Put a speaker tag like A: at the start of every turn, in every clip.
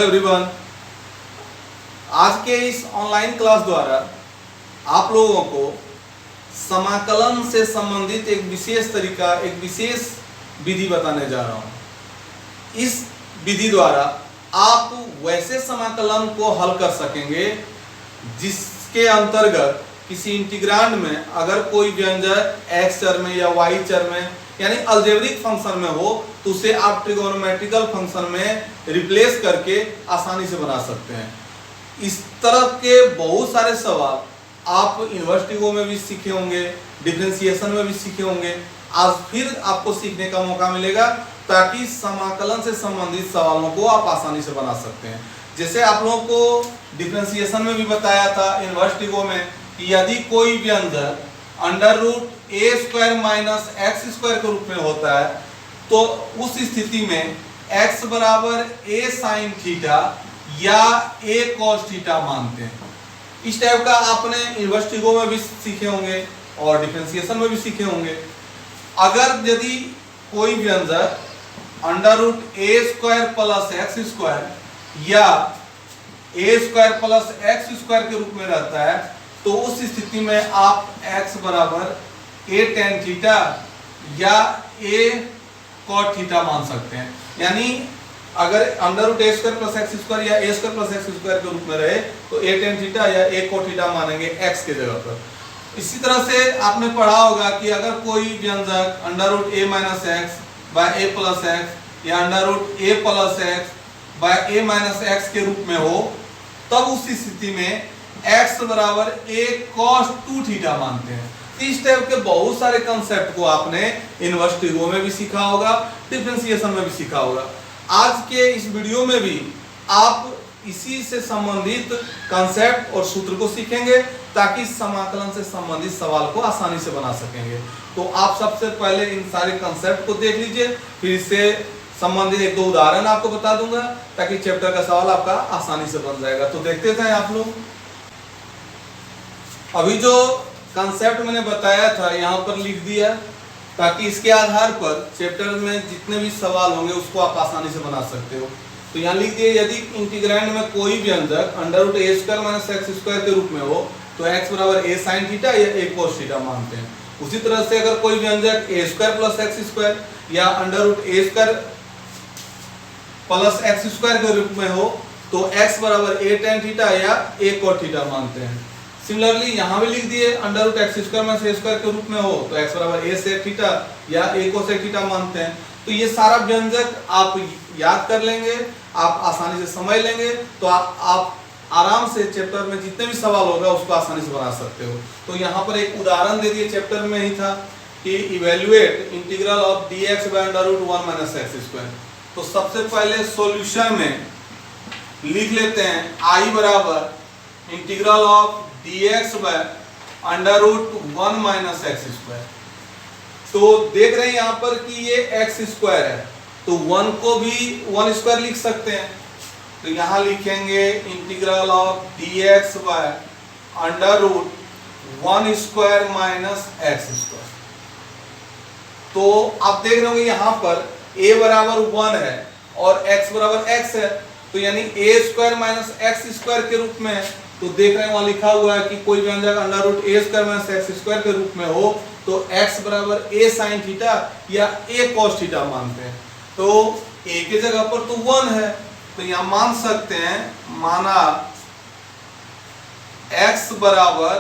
A: Everyone. आज के इस ऑनलाइन क्लास द्वारा आप लोगों को समाकलन से संबंधित एक विशेष तरीका, एक विशेष विधि बताने जा रहा हूं। इस विधि द्वारा आप वैसे समाकलन को हल कर सकेंगे जिसके अंतर्गत किसी इंटीग्रांड में अगर कोई व्यंजक x चर में या y चर में यानी अलजेब्रिक फंक्शन में हो तो उसे आप ट्रिगोनोमेट्रिकल फंक्शन में रिप्लेस करके आसानी से बना सकते हैं। इस तरह के बहुत सारे सवाल आप इनवर्स ट्रिगो में भी सीखे होंगे, डिफरेंशिएशन में भी सीखे होंगे। आज फिर आपको सीखने का मौका मिलेगा ताकि समाकलन से संबंधित सवालों को आप आसानी से बना सकते हैं। जैसे आप लोगों को डिफरेंशिएशन में भी बताया था इनवर्स ट्रिगो में कि यदि कोई व्यंजक अंडर रूट ए स्क्वायर माइनस एक्स स्क्वायर के रूप में होता है तो उस स्थिति में x बराबर ए साइन थीटा या ए कॉस थीटा मानते हैं। इस टाइप का आपने इनवर्स ट्रिगो में भी सीखे होंगे और डिफरेंशिएशन में भी सीखे होंगे। अगर यदि कोई व्यंजक अंडर रूट ए स्क्वायर प्लस एक्स स्क्वायर या ए स्क्वायर प्लस एक्स स्क्वायर के रूप में रहता है तो उस स्थिति में आप x बराबर ए टेन थीटा या ए कॉट थीटा मान सकते हैं। यानी अगर अंडर रूट ए स्क्वायर प्लस एक्स स्क्वायर या ए स्क्वायर प्लस एक्स स्क्वायर के रूप में रहे तो ए टेन थीटा या ए कॉट थीटा मानेंगे x के जगह पर। इसी तरह से आपने पढ़ा होगा कि अगर कोई व्यंजक अंडर रूट ए माइनस एक्स बाय ए प्लस एक्स या अंडर रूट ए प्लस एक्स बाय ए माइनस एक्स के रूप में हो तब उस स्थिति में x बराबर a cos 2 थीटा मानते हैं। इस टाइप के बहुत सारे कंसेप्ट को आपने इनवर्स ट्रिगो में भी सीखा होगा, डिफरेंशिएशन में भी सीखा होगा। आज के इस वीडियो में भी आप इसी से संबंधित कंसेप्ट और सूत्र को सीखेंगे ताकि समाकलन से संबंधित सवाल को आसानी से बना सकेंगे। तो आप सबसे पहले इन सारे कंसेप्ट को देख लीजिए, फिर इससे संबंधित एक दो उदाहरण आपको बता दूंगा ताकि चैप्टर का सवाल आपका आसानी से बन जाएगा। तो देखते जाएं आप लोग। अभी जो कंसेप्ट मैंने बताया था यहाँ पर लिख दिया ताकि इसके आधार पर चैप्टर में जितने भी सवाल होंगे उसको आप आसानी से बना सकते हो। तो यहाँ लिख दिया यदि इंटीग्रैंड में कोई व्यंजक अंडर रूट ए स्क्वायर माइनस एक्स स्क्वायर के रूप में हो तो x बराबर ए साइन थीटा या ए कोस थीटा मानते हैं। उसी तरह से अगर कोई व्यंजक ए स्क्वायर प्लस एक्स स्क्वायर या अंडर रूट ए स्क्वायर प्लस एक्स स्क्वायर के रूप में हो तो x बराबर ए टेन थीटा या ए कोट थीटा मानते हैं। सिमिलरली यहाँ भी लिख दिए under root X square minus A square के रूप में हो तो x बराबर ए सेक थीटा या ए कोसेक थीटा मानते हैं। तो ये सारा व्यंजक आप याद कर लेंगे, आप आसानी से समझ लेंगे तो आप आराम से चैप्टर में जितने भी सवाल होगा उसको आसानी से बना सकते हो। तो यहाँ पर एक उदाहरण दे दिए, चैप्टर में ही था कि evaluate integral of dx by under root 1 minus x square. तो सबसे पहले सॉल्यूशन में लिख लेते हैं i बराबर integral of dx by under root 1 minus x square. तो देख रहे हैं यहाँ पर कि ये एक्स स्क्वायर है तो 1 को भी 1 स्क्वायर लिख सकते हैं। तो यहाँ लिखेंगे integral of dx by under root 1 square minus x square. तो आप देख रहे होंगे यहाँ पर a बराबर 1 है और x बराबर x है तो यानी a square minus x square के रूप में है। तो देख रहे हैं वहां लिखा हुआ है कि कोई व्यंजक अंडर रूट ए स्क्वायर माइनस एक्स स्क्वायर के रूप में हो तो x बराबर a साइन थीटा या a cos थीटा मानते हैं। तो a के जगह पर तो 1 है तो यहाँ मान सकते हैं, माना x बराबर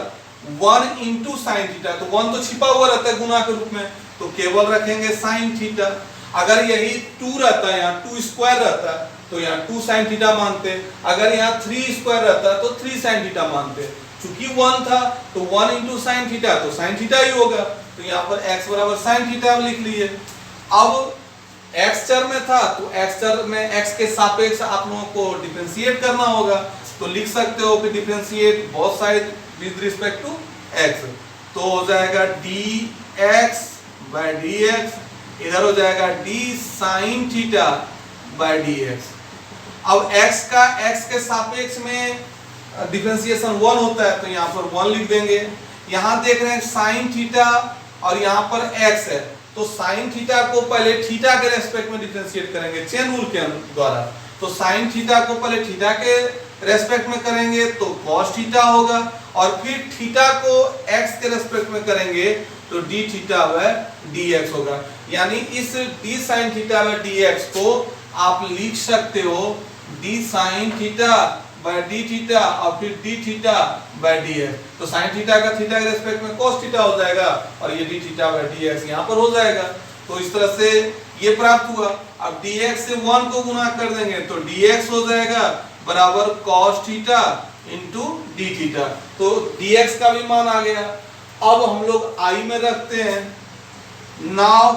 A: 1 इंटू साइन थीटा। तो 1 तो छिपा हुआ रहता है गुना के रूप में तो केवल रखेंगे साइन थीटा। अगर यही 2 रहता है, यहाँ 2 स्क्वायर रहता है तो यहाँ 2 साइन थीटा मानते। अगर यहाँ 3 स्क्वायर रहता है तो 3 साइन थीटा मानते। चूंकि 1 था तो 1 इंटू साइन थीटा तो साइन थीटा ही होगा। तो यहाँ पर x बराबर साइन थीटा लिख लिए। अब x चर में था तो x चर में x के सापेक्ष आप लोगों को डिफरेंशिएट करना होगा। तो लिख सकते हो कि differentiate both side with respect to x। तो हो जाएगा dx बाय dx, इधर हो जाएगा d sine theta by dx। अब x का x के सापेक्ष में डिफरेंशिएशन 1 होता है तो यहाँ पर 1 लिख देंगे। यहाँ देख रहे हैं साइन थीटा और यहाँ पर x है तो साइन थीटा को पहले थीटा के रेस्पेक्ट में डिफरेंशिएट करेंगे चेन रूल के द्वारा। तो साइन थीटा को पहले थीटा के रेस्पेक्ट में करेंगे तो कॉस थीटा होगा, और फिर थीटा को एक्स के रेस्पेक्ट में करेंगे तो D theta bye D x होगा। यानी इस D sine theta by D x को आप लिख सकते हो D sine theta by D theta और फिर D theta bye D x. तो साइन थीटा का थीटा के रेस्पेक्ट में cos थीटा हो जाएगा और ये D theta bye D x यहाँ पर हो जाएगा। तो इस तरह से ये प्राप्त हुआ। अब dx से 1 को गुना कर देंगे तो dx हो जाएगा बराबर cos theta into d theta. तो dx का भी मान आ गया। अब हम लोग i में रखते हैं, नाउ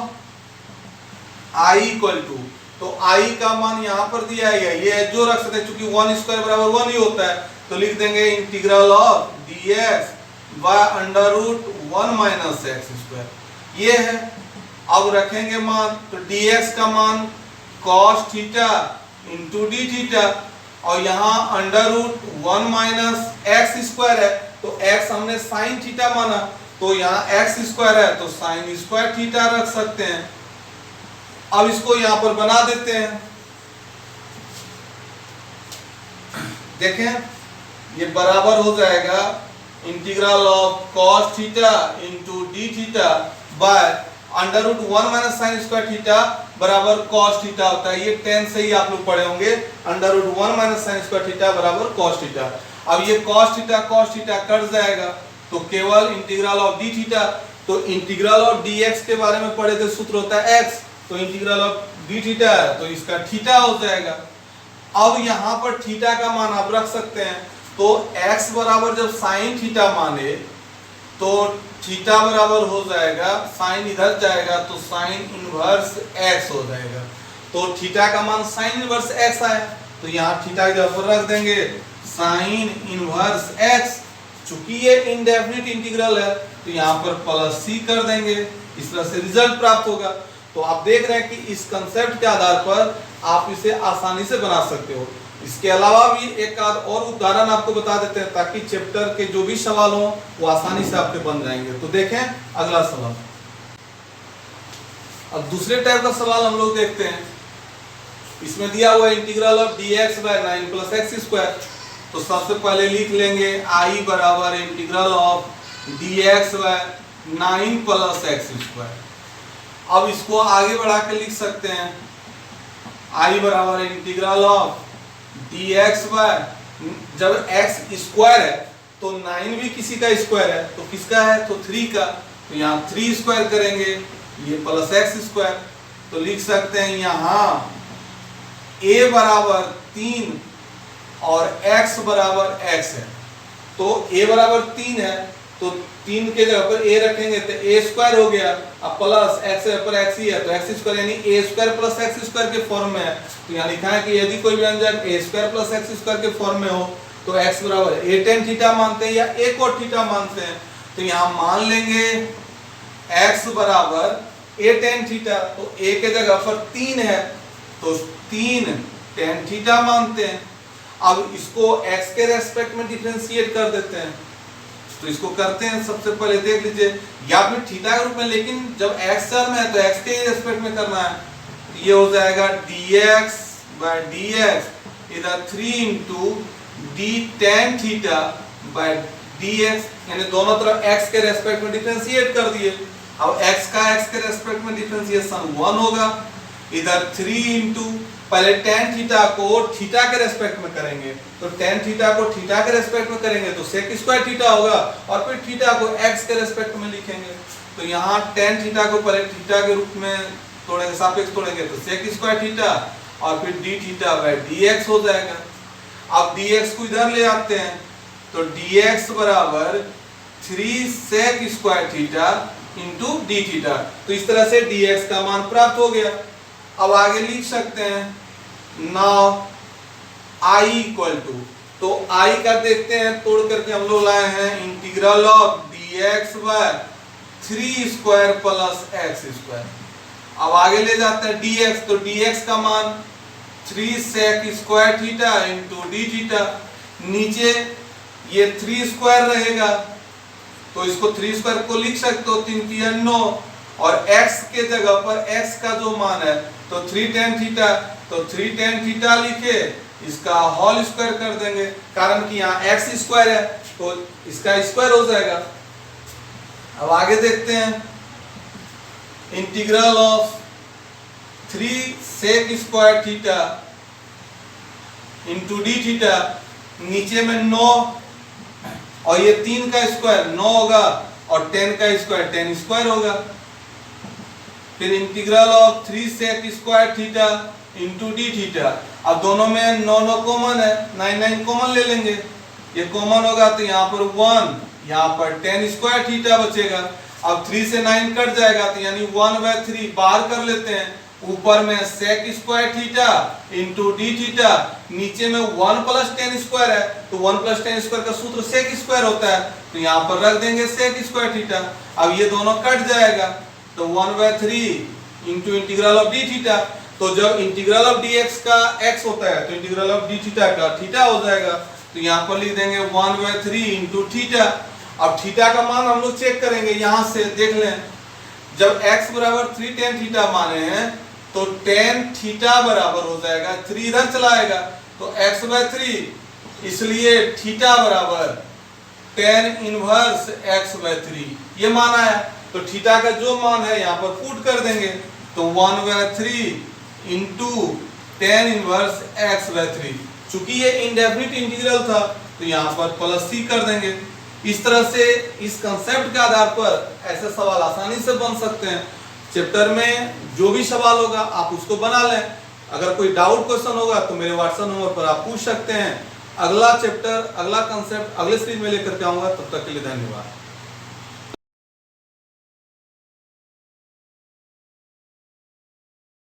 A: i इक्वल टू, तो i का मान यहाँ पर दिया है, ये जो रख सकते हैं क्योंकि 1 स्क्वायर बराबर 1 ही होता है, तो लिख देंगे integral of dx by under root 1 minus x square. ये है। अब रखेंगे मान, तो dx का मान cos theta into d theta, और यहाँ under root 1 minus x square है, तो x हमने साइन थीटा माना, तो यहाँ एक्स स्क्वायर है तो साइन स्क्वायर थीटा रख सकते हैं। अब इसको यहाँ पर बना देते हैं, देखें ये बराबर हो जाएगा integral of cos theta into d theta by under root 1 minus sine square theta बराबर cos थीटा होता है। ये 10 से ही आप लोग पढ़े होंगे, under root 1 minus sine square theta बराबर cos थीटा। अब ये cos थीटा कट जाएगा तो केवल इंटीग्रल ऑफ डी थीटा। तो इंटीग्रल ऑफ dx के बारे में पढ़े थे, सूत्र होता है x, तो इंटीग्रल ऑफ डी थीटा है तो इसका थीटा हो जाएगा। अब यहाँ पर थीटा का मान आप रख सकते हैं, तो x बराबर जब साइन थीटा माने तो थीटा बराबर हो जाएगा, साइन इधर जाएगा तो साइन इनवर्स x हो जाएगा। तो थीटा का मान साइन इनवर्स x आया, तो यहाँ थीटा की जगह पर रख देंगे साइन इनवर्स x। चूंकि ये इनडेफिनिट इंटीग्रल है तो यहाँ पर प्लस c कर देंगे, इस तरह से रिजल्ट प्राप्त होगा। तो आप देख रहे हैं कि इस कंसेप्ट के आधार पर आप इसे आसानी से बना सकते हो। इसके अलावा भी एक आध और उदाहरण आपको बता देते हैं ताकि चैप्टर के जो भी सवाल हो वो आसानी से आपके बन जाएंगे। तो देखें अगला सवाल। अब दूसरे टाइप का सवाल हम लोग देखते हैं। इसमें दिया हुआ integral of dx by 9 plus x square. तो सबसे पहले लिख लेंगे i बराबर integral of dx by 9 plus x square. अब इसको आगे बढ़ा के लिख सकते हैं i बराबर इंटीग्रल ऑफ dx बाय, जब x स्क्वायर है तो 9 भी किसी का स्क्वायर है, तो किसका है तो 3 का, तो यहाँ 3 स्क्वायर करेंगे, ये प्लस एक्स स्क्वायर। तो लिख सकते हैं यहाँ a बराबर 3 और x बराबर x है। तो a बराबर 3 है तो 3 के जगह पर a रखेंगे तो a स्क्वायर हो गया, अब प्लस x पर x ही है तो x स्क्वायर यानी a square plus x square के फॉर्म में है। तो यहाँ लिखा है कि यदि कोई व्यंजक a square plus x square के फॉर्म में हो तो x बराबर a tan थीटा मानते हैं या a cot थीटा मानते हैं। तो यहाँ मान लेंगे x बराबर a tan थीटा, तो a के जगह पर 3 है तो 3 tan थीटा मानते हैं। अब इसको x के रेस्पेक्ट में डिफरेंशिएट कर देते हैं, तो इसको करते हैं। सबसे पहले देख लीजिए, या फिर थीटा के रूप में, लेकिन जब x टर्म है तो x के रेस्पेक्ट में करना है। तो ये हो जाएगा dx बाय dx इधर 3 into d tan theta by dx, यानी दोनों तरफ x के रेस्पेक्ट में डिफरेंशिएट कर दिए। अब x का x के रेस्पेक्ट में डिफरेंशिएशन 1 होगा, इधर 3 इंटू पहले tan थीटा को थीटा के रेस्पेक्ट में करेंगे, तो tan थीटा को थीटा के रेस्पेक्ट में करेंगे तो sec स्क्वायर थीटा होगा, और फिर थीटा को x के रेस्पेक्ट में लिखेंगे। तो यहाँ tan थीटा को पहले थीटा के रूप में तोड़ेंगे, सापेक्ष तोड़ेंगे तो sec स्क्वायर थीटा और फिर d थीटा बाय dx हो जाएगा। अब dx को इधर ले आते हैं तो dx बराबर 3 sec square theta into d theta. तो इस तरह से dx का मान प्राप्त हो गया। अब आगे लिख सकते हैं नाउ i इक्वल टू, तो i का देखते हैं तोड़ करके हम लोग लाए हैं integral of dx by 3 square plus x square. अब आगे ले जाते हैं dx, तो dx का मान 3 sec square theta into d theta. नीचे ये 3 स्क्वायर रहेगा तो इसको 3 स्क्वायर को लिख सकते हो 3 3 9, और x के जगह पर x का जो मान है तो 3 tan थीटा, तो 3 tan थीटा लिखे, इसका होल स्क्वायर कर देंगे, कारण कि यहाँ एक्स स्क्वायर है तो इसका स्क्वायर हो जाएगा। अब आगे देखते हैं, integral of 3 sec square theta into d theta, नीचे में 9 और ये 3 का स्क्वायर 9 होगा और 10 का स्क्वायर 10 स्क्वायर होगा। फिर integral of 3 sec square theta into d theta, अब दोनों में 9 कॉमन है, 9 कॉमन ले लेंगे, ये कॉमन होगा तो यहाँ पर 1, यहाँ पर 10 स्क्वायर थीटा बचेगा। अब 3 से 9 कट जाएगा तो यानी 1/3 बाहर कर लेते हैं, ऊपर में sec square theta into d theta, नीचे में 1 + 10 स्क्वायर है तो 1 + 10 स्क्वायर का सूत्र sec स्क्वायर होता है, तो यहाँ पर रख देंगे sec स्क्वायर थीटा। अब ये दोनों कट जाएगा तो 1/3 into integral of d theta, तो जब इंटीग्रल ऑफ dx का x होता है तो इंटीग्रल ऑफ डी थीटा का थीटा हो जाएगा, तो यहाँ पर लिख देंगे 1/3 इंटू थीटा। अब थीटा का मान हम लोग चेक करेंगे, यहाँ से देख लें, जब x बराबर 3 tan थीटा माने हैं तो tan थीटा बराबर हो जाएगा 3 इधर चलाएगा तो x/3, इसलिए थीटा बराबर tan इनवर्स x/3 ये मान आया। तो थीटा का जो मान है यहाँ पर पुट कर देंगे, तो 1/3 इंटू tan इनवर्स x/3, चूंकि ये इंडेफिनिट इंटीग्रल था तो यहाँ पर +c कर देंगे। इस तरह से इस कंसेप्ट के आधार पर ऐसे सवाल आसानी से बन सकते हैं। चैप्टर में जो भी सवाल होगा आप उसको बना लें, अगर कोई डाउट क्वेश्चन होगा तो मेरे व्हाट्सएप नंबर पर आप पूछ सकते हैं। अगला चैप्टर, अगला कंसेप्ट अगले सीरीज में लेकर के आऊंगा, तब तक के लिए धन्यवाद।